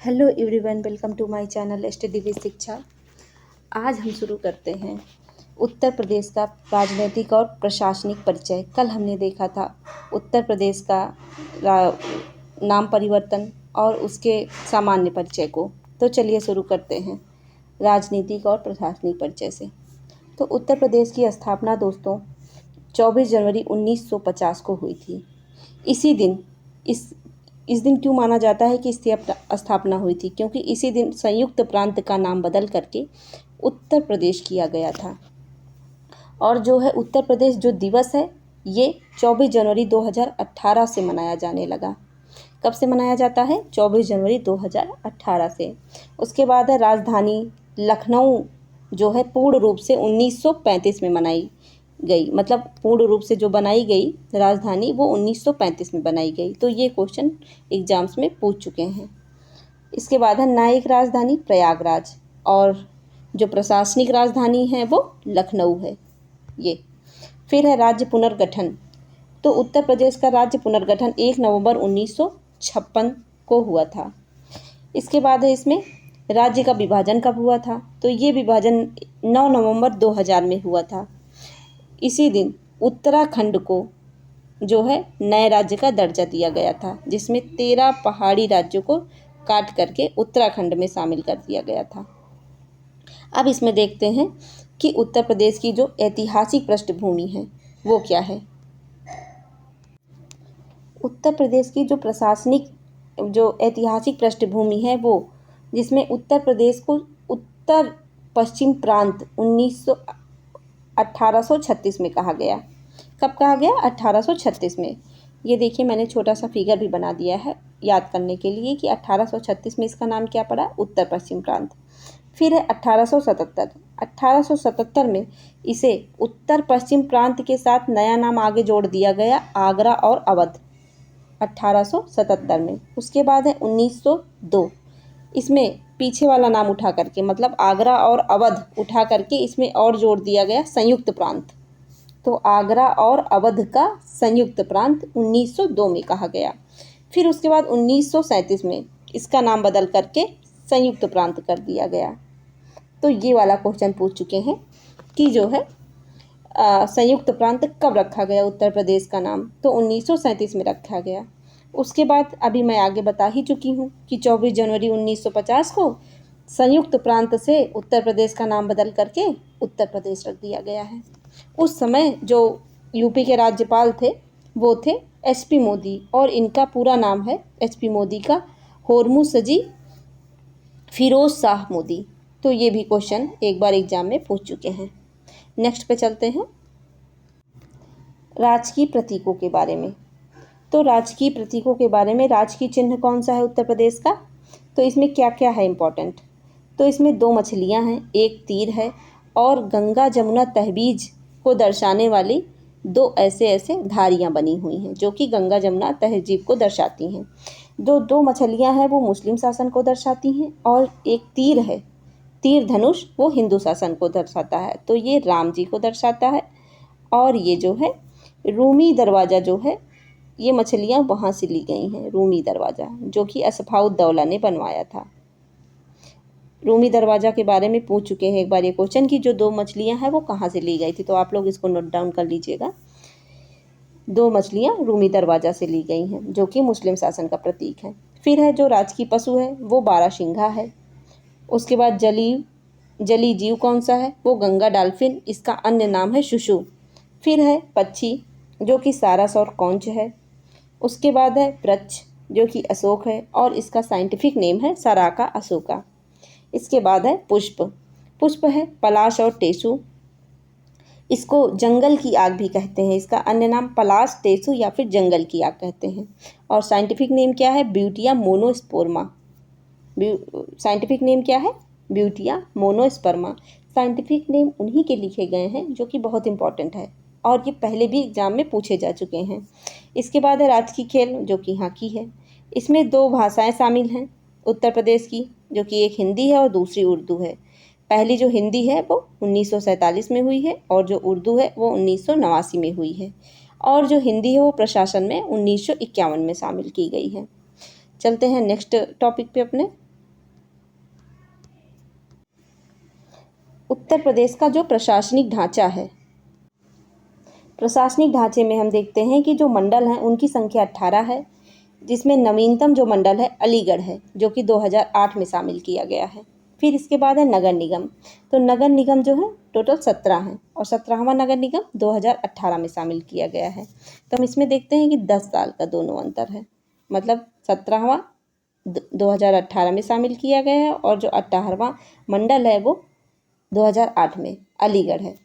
Hello everyone, welcome to my channel study with Shiksha. आज हम शुरू करते हैं उत्तर प्रदेश का राजनीतिक और प्रशासनिक परिचय। कल हमने देखा था उत्तर प्रदेश का नाम परिवर्तन और उसके सामान्य परिचय को। तो चलिए शुरू करते हैं राजनीतिक और प्रशासनिक परिचय से। तो उत्तर प्रदेश की स्थापना दोस्तों 24 जनवरी 1950 को हुई थी। इसी दिन इस दिन क्यों माना जाता है कि इसकी स्थापना हुई थी? क्योंकि इसी दिन संयुक्त प्रांत का नाम बदल करके उत्तर प्रदेश किया गया था। और जो है उत्तर प्रदेश जो दिवस है ये 24 जनवरी 2018 से मनाया जाने लगा। कब से मनाया जाता है? 24 जनवरी 2018 से। उसके बाद है राजधानी लखनऊ जो है पूर्ण रूप से 1935 में बनाई गई, मतलब पूर्ण रूप से जो बनाई गई राजधानी वो 1935 में बनाई गई। तो ये क्वेश्चन एग्जाम्स में पूछ चुके हैं। इसके बाद है न्यायिक राजधानी प्रयागराज और जो प्रशासनिक राजधानी है वो लखनऊ है। ये फिर है राज्य पुनर्गठन। तो उत्तर प्रदेश का राज्य पुनर्गठन 1 नवंबर 1956 को हुआ था। इसके बाद है इसमें राज्य का विभाजन कब हुआ था? तो ये विभाजन 9 नवंबर 2000 में हुआ था। इसी दिन उत्तराखंड को जो है नए राज्य का दर्जा दिया गया था, जिसमें 13 पहाड़ी राज्यों को काट करके उत्तराखंड में शामिल कर दिया गया था। अब इसमें देखते हैं कि उत्तर प्रदेश की जो ऐतिहासिक पृष्ठभूमि है वो क्या है। उत्तर प्रदेश की जो प्रशासनिक जो ऐतिहासिक पृष्ठभूमि है वो, जिसमें उत्तर प्रदेश को उत्तर पश्चिम प्रांत 1836 में कहा गया। कब कहा गया? 1836 में। ये देखिए मैंने छोटा सा फिगर भी बना दिया है याद करने के लिए कि 1836 में इसका नाम क्या पड़ा? उत्तर पश्चिम प्रांत। फिर है 1877। 1877 में इसे उत्तर पश्चिम प्रांत के साथ नया नाम आगे जोड़ दिया गया, आगरा और अवध, 1877 में। उसके बाद है 1902। इसमें पीछे वाला नाम उठा करके, मतलब आगरा और अवध उठा करके इसमें और जोड़ दिया गया संयुक्त प्रांत। तो आगरा और अवध का संयुक्त प्रांत 1902 में कहा गया। फिर उसके बाद 1937 में इसका नाम बदल करके संयुक्त प्रांत कर दिया गया। तो ये वाला क्वेश्चन पूछ चुके हैं कि जो है संयुक्त प्रांत कब रखा गया उत्तर प्रदेश का नाम? तो 1937 में रखा गया। उसके बाद अभी मैं आगे बता ही चुकी हूँ कि 24 जनवरी 1950 को संयुक्त प्रांत से उत्तर प्रदेश का नाम बदल करके उत्तर प्रदेश रख दिया गया है। उस समय जो यूपी के राज्यपाल थे वो थे एचपी मोदी, और इनका पूरा नाम है एचपी मोदी का होर्मुसजी फिरोज शाह मोदी। तो ये भी क्वेश्चन एक बार एग्जाम में पूछ चुके हैं। नेक्स्ट पे चलते हैं राजकीय प्रतीकों के बारे में। तो राजकीय प्रतीकों के बारे में, राजकीय चिन्ह कौन सा है उत्तर प्रदेश का? तो इसमें क्या क्या है इम्पोर्टेंट? तो इसमें 2 मछलियां हैं, एक तीर है और गंगा जमुना तहजीब को दर्शाने वाली 2 ऐसे धारियां बनी हुई हैं जो कि गंगा जमुना तहजीब को दर्शाती हैं। जो 2 मछलियां हैं वो मुस्लिम शासन को दर्शाती हैं, और एक तीर है, तीर धनुष, वो हिंदू शासन को दर्शाता है। तो ये राम जी को दर्शाता है। और ये जो है रूमी दरवाज़ा जो है, ये मछलियाँ वहाँ से ली गई हैं, रूमी दरवाज़ा, जो कि असफाउद्दौला ने बनवाया था। रूमी दरवाज़ा के बारे में पूछ चुके हैं एक बार ये क्वेश्चन कि जो 2 मछलियाँ हैं वो कहाँ से ली गई थी। तो आप लोग इसको नोट डाउन कर लीजिएगा। 2 मछलियाँ रूमी दरवाज़ा से ली गई हैं जो कि मुस्लिम शासन का प्रतीक है। फिर है जो राजकीय पशु है वो बारहसिंघा है। उसके बाद जली जीव कौन सा है? वो गंगा डॉल्फिन, इसका अन्य नाम है शुशु। फिर है पक्षी जो कि सारस और कौंच है। उसके बाद है वृक्ष जो कि अशोक है और इसका साइंटिफिक नेम है सराका अशोका। इसके बाद है पुष्प है पलाश और टेसु, इसको जंगल की आग भी कहते हैं, इसका अन्य नाम पलाश, टेसु या फिर जंगल की आग कहते हैं। और साइंटिफिक नेम क्या है? ब्यूटिया मोनोस्पोर्मा। साइंटिफिक नेम क्या है? Butea monosperma. साइंटिफिक नेम उन्हीं के लिखे गए हैं जो कि बहुत इंपॉर्टेंट है और ये पहले भी एग्जाम में पूछे जा चुके हैं। इसके बाद है राजकीय खेल जो कि हॉकी है। इसमें 2 भाषाएं शामिल हैं उत्तर प्रदेश की, जो कि एक हिंदी है और दूसरी उर्दू है। पहली जो हिंदी है वो 1947 में हुई है और जो उर्दू है वो 1989 में हुई है। और जो हिंदी है वो प्रशासन में 1951 में शामिल की गई है। चलते हैं नेक्स्ट टॉपिक पे अपने। उत्तर प्रदेश का जो प्रशासनिक ढांचा है, प्रशासनिक ढांचे में हम देखते हैं कि जो मंडल हैं उनकी संख्या 18 है, जिसमें नवीनतम जो मंडल है अलीगढ़ है, जो कि 2008 में शामिल किया गया है। फिर इसके बाद है नगर निगम। तो नगर निगम जो है टोटल 17 हैं और 17वां नगर निगम 2018 में शामिल किया गया है। तो हम इसमें देखते हैं कि 10 साल का दोनों अंतर है, मतलब 17वां 2018 में शामिल किया गया है और जो 18वां मंडल है वो 2008 में अलीगढ़ है।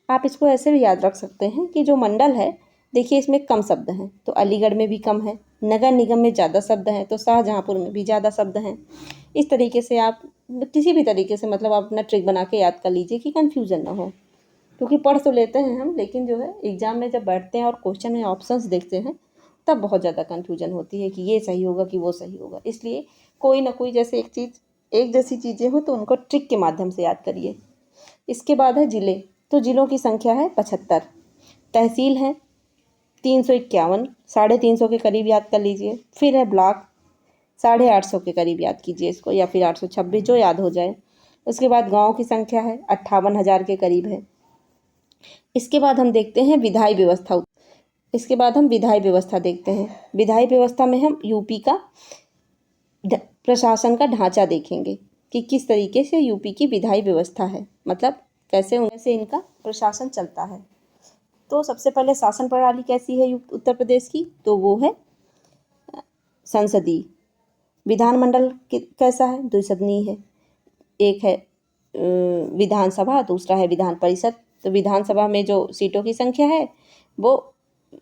आप इसको ऐसे भी याद रख सकते हैं कि जो मंडल है, देखिए इसमें कम शब्द हैं तो अलीगढ़ में भी कम है, नगर निगम में ज़्यादा शब्द हैं तो शाहजहाँपुर में भी ज़्यादा शब्द हैं। इस तरीके से आप किसी भी तरीके से मतलब आप अपना ट्रिक बना के याद कर लीजिए कि कन्फ्यूज़न ना हो, क्योंकि पढ़ तो लेते हैं हम, लेकिन जो है एग्ज़ाम में जब बैठते हैं और क्वेश्चन में ऑप्शंस देखते हैं तब बहुत ज़्यादा कन्फ्यूजन होती है कि ये सही होगा कि वो सही होगा। इसलिए कोई ना कोई जैसे एक जैसी चीज़ें हो तो उनको ट्रिक के माध्यम से याद करिए। इसके बाद है जिले। तो जिलों की संख्या है 75, तहसील है 351, 350 के करीब याद कर लीजिए। फिर है ब्लॉक 850 के करीब याद कीजिए इसको, या फिर 826 जो याद हो जाए। उसके बाद गाँव की संख्या है 58,000 के करीब है। इसके बाद हम देखते हैं विधायी व्यवस्था। इसके बाद हम विधायी व्यवस्था देखते हैं। विधायी व्यवस्था में हम यूपी का प्रशासन का ढांचा देखेंगे कि किस तरीके से यूपी की विधायी व्यवस्था है, मतलब कैसे उनसे इनका प्रशासन चलता है। तो सबसे पहले शासन प्रणाली कैसी है उत्तर प्रदेश की, तो वो है संसदीय। विधानमंडल कैसा है, द्विसदनीय है। एक है विधानसभा, दूसरा है विधान परिषद। तो विधानसभा में जो सीटों की संख्या है वो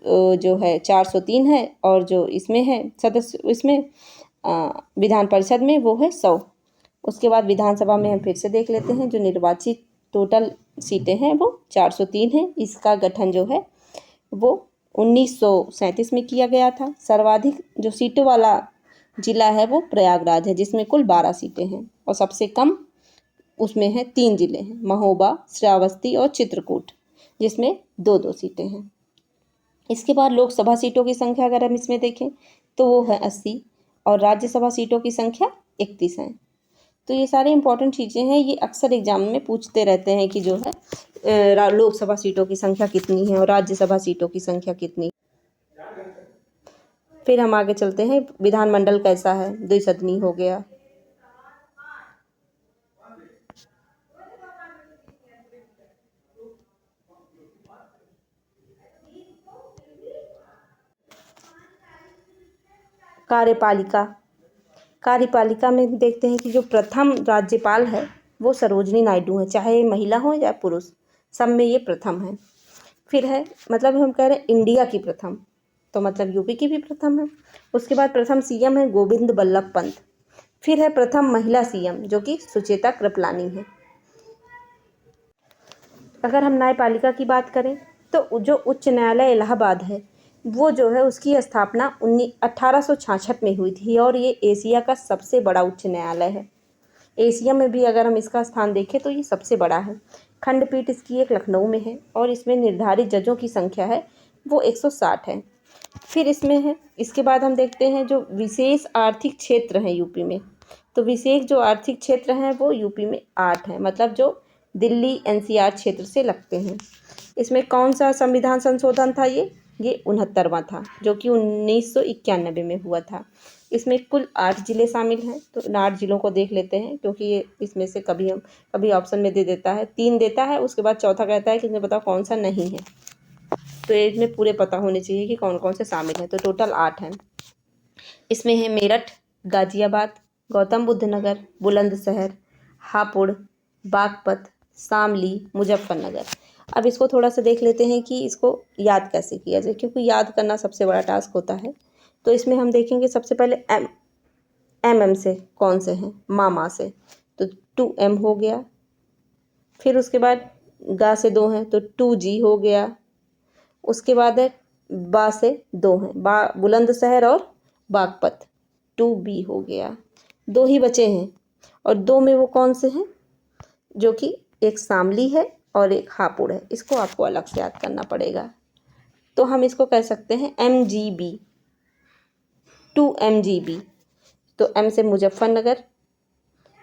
जो है 403 है, और जो इसमें है सदस्य, इसमें विधान परिषद में वो है 100। उसके बाद विधानसभा में हम फिर से देख लेते हैं, जो निर्वाचित टोटल सीटें हैं वो 403 हैं। इसका गठन जो है वो 1937 में किया गया था। सर्वाधिक जो सीटों वाला जिला है वो प्रयागराज है, जिसमें कुल 12 सीटें हैं, और सबसे कम उसमें है 3 जिले हैं, महोबा, श्रावस्ती और चित्रकूट, जिसमें 2-2 सीटें हैं। इसके बाद लोकसभा सीटों की संख्या अगर हम इसमें देखें तो वो है 80, और राज्यसभा सीटों की संख्या 31 है। तो ये सारी इंपॉर्टेंट चीज़ें हैं, ये अक्सर एग्जाम में पूछते रहते हैं कि जो है लोकसभा सीटों की संख्या कितनी है और राज्यसभा सीटों की संख्या कितनी। फिर हम आगे चलते हैं, विधानमंडल कैसा है, द्विसदनीय हो गया। कार्यपालिका में देखते हैं कि जो प्रथम राज्यपाल है वो सरोजनी नायडू है, चाहे महिला हो या पुरुष, सब में ये प्रथम है। फिर है, मतलब हम कह रहे हैं इंडिया की प्रथम, तो मतलब यूपी की भी प्रथम है। उसके बाद प्रथम सीएम है गोविंद बल्लभ पंत। फिर है प्रथम महिला सीएम, जो कि सुचेता कृपलानी है। अगर हम न्यायपालिका की बात करें तो जो उच्च न्यायालय इलाहाबाद है वो जो है उसकी स्थापना 1866 में हुई थी, और ये एशिया का सबसे बड़ा उच्च न्यायालय है। एशिया में भी अगर हम इसका स्थान देखें तो ये सबसे बड़ा है। खंडपीठ इसकी एक लखनऊ में है, और इसमें निर्धारित जजों की संख्या है वो 160 है। फिर इसमें है, इसके बाद हम देखते हैं जो विशेष आर्थिक क्षेत्र हैं यूपी में। तो विशेष जो आर्थिक क्षेत्र हैं वो यूपी में 8 हैं, मतलब जो दिल्ली एनसीआर क्षेत्र से लगते हैं। इसमें कौन सा संविधान संशोधन था, ये 69वां था, जो कि 1991 में हुआ था। इसमें कुल 8 जिले शामिल हैं। तो इन 8 जिलों को देख लेते हैं, क्योंकि ये इसमें से कभी ऑप्शन में दे देता है, 3 देता है, उसके बाद चौथा कहता है कि इसमें बताओ कौन सा नहीं है। तो इसमें पूरे पता होने चाहिए कि कौन कौन से शामिल हैं। तो टोटल 8 हैं। इसमें है मेरठ, गाजियाबाद, गौतम बुद्ध नगर, बुलंदशहर, हापुड़, बागपत, शामली, मुजफ्फरनगर। अब इसको थोड़ा सा देख लेते हैं कि इसको याद कैसे किया जाए, क्योंकि याद करना सबसे बड़ा टास्क होता है। तो इसमें हम देखेंगे सबसे पहले एम से कौन से हैं, मामा से, तो 2M हो गया। फिर उसके बाद गा से 2 हैं तो 2G हो गया। उसके बाद है बा से 2 हैं, बुलंदशहर और बागपत, 2B हो गया। 2 ही बचे हैं, और 2 में वो कौन से हैं, जो कि एक शामली है और एक हापुड़ है। इसको आपको अलग से याद करना पड़ेगा। तो हम इसको कह सकते हैं MGB, 2MGB। तो M से मुजफ्फरनगर,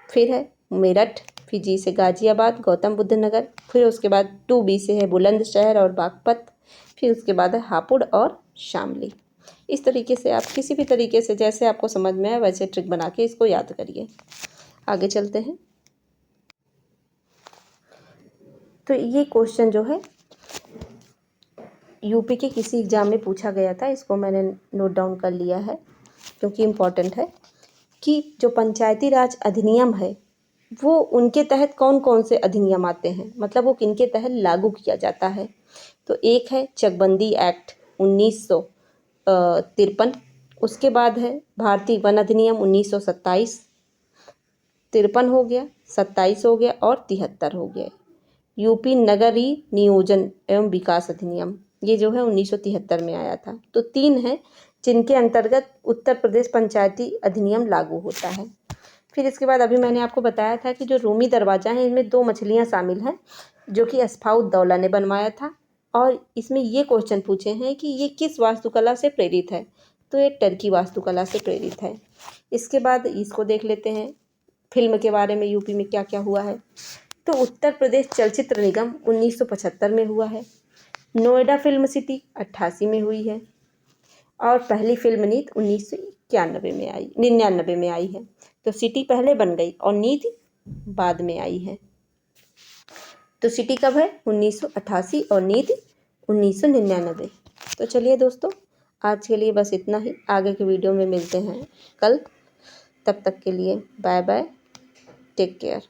फिर है मेरठ, फिर जी से गाजियाबाद, गौतम बुद्ध नगर, फिर उसके बाद 2B से है बुलंदशहर और बागपत, फिर उसके बाद है हापुड़ और शामली। इस तरीके से आप किसी भी तरीके से जैसे आपको समझ में आए वैसे ट्रिक बना के इसको याद करिए। आगे चलते हैं। तो ये क्वेश्चन जो है यूपी के किसी एग्ज़ाम में पूछा गया था, इसको मैंने नोट डाउन कर लिया है क्योंकि इम्पॉर्टेंट है कि जो पंचायती राज अधिनियम है वो उनके तहत कौन कौन से अधिनियम आते हैं, मतलब वो किनके तहत लागू किया जाता है। तो एक है चकबंदी एक्ट 1953, उसके बाद है भारतीय वन अधिनियम 1927, 53 हो गया, 27 हो गया और 73 हो गया। यूपी नगरीय नियोजन एवं विकास अधिनियम, ये जो है 1973 में आया था। तो 3 हैं जिनके अंतर्गत उत्तर प्रदेश पंचायती अधिनियम लागू होता है। फिर इसके बाद अभी मैंने आपको बताया था कि जो रूमी दरवाज़ा है इनमें 2 मछलियाँ शामिल हैं जो कि अस्फाउद्दौला ने बनवाया था, और इसमें ये क्वेश्चन पूछे हैं कि ये किस वास्तुकला से प्रेरित है। तो ये टर्की वास्तुकला से प्रेरित है। इसके बाद इसको देख लेते हैं फिल्म के बारे में, यूपी में क्या क्या हुआ है। तो उत्तर प्रदेश चलचित्र निगम 1975 में हुआ है, नोएडा फिल्म सिटी 88 में हुई है, और पहली फिल्म नीति 1999 में आई है। तो सिटी पहले बन गई और नीति बाद में आई है। तो सिटी कब है 1988 और नीति 1999। तो चलिए दोस्तों, आज के लिए बस इतना ही। आगे के वीडियो में मिलते हैं कल। तब तक के लिए बाय बाय, टेक केयर।